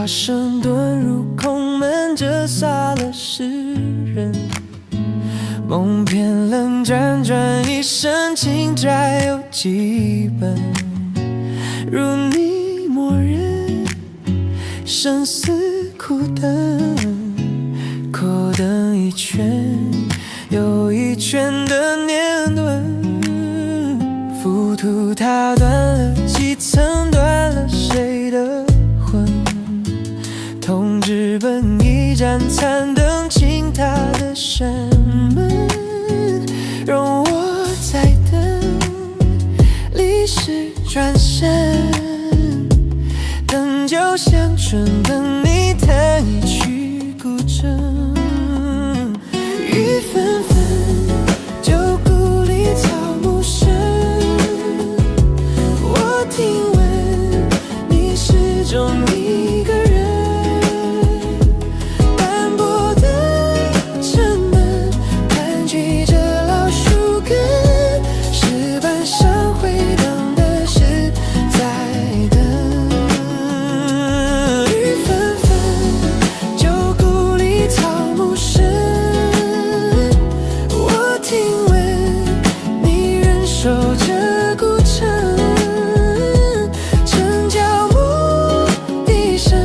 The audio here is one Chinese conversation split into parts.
华盛顿入空门，折煞了世人。梦偏冷辗转一生，情债有几本？如你默认，生死苦等，苦等一圈又一圈的年轮。浮屠塔断了几层，断了谁的魂？铜纸本一盏残灯，倾塌的山门。容我再等，历史转身，等酒香醇，等你弹一曲古筝。雨纷纷，旧故里草木深。我听闻你始终一个人，斑驳的城门，盘踞着老树根，石板上回荡的是在等。雨纷纷，旧故里草木深。我听闻你仍守着古城，城角木笛声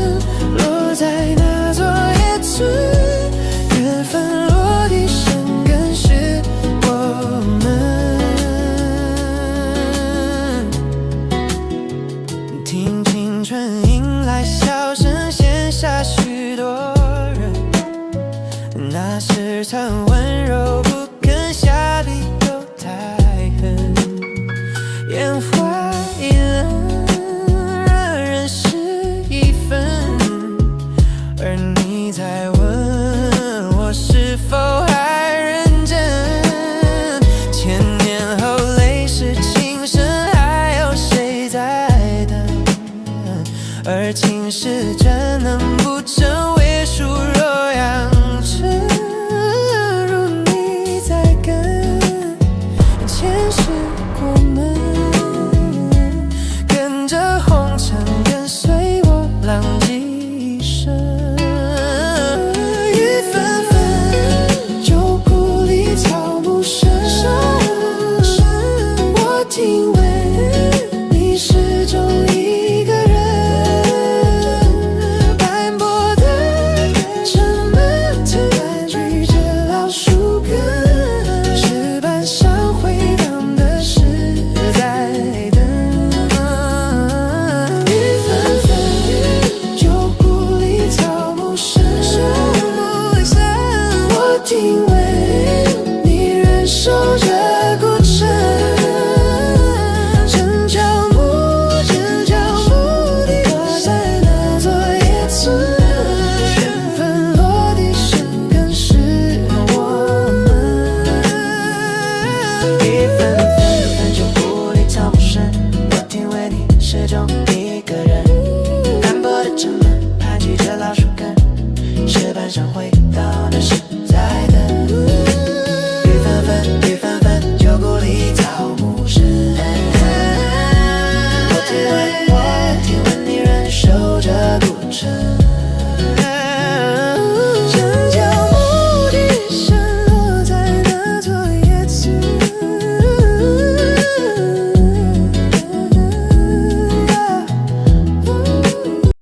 落在那座野村，缘分落地生根是我们。听青春迎来笑声，羡下许多人，那时曾温柔不肯下笔又太狠，烟花易冷，惹人失一分。而你在问我是否还认真，千年后泪湿情深，还有谁在等？而情是真能不成，为数若养成。如你在跟，前世过门，跟着红尘，跟随我浪迹一生。雨纷纷，旧故里草木深。我听闻你始终一个人，斑驳的城门，盘踞着老树根，石板上回荡的是在等。雨纷纷，旧故里草木深。我听闻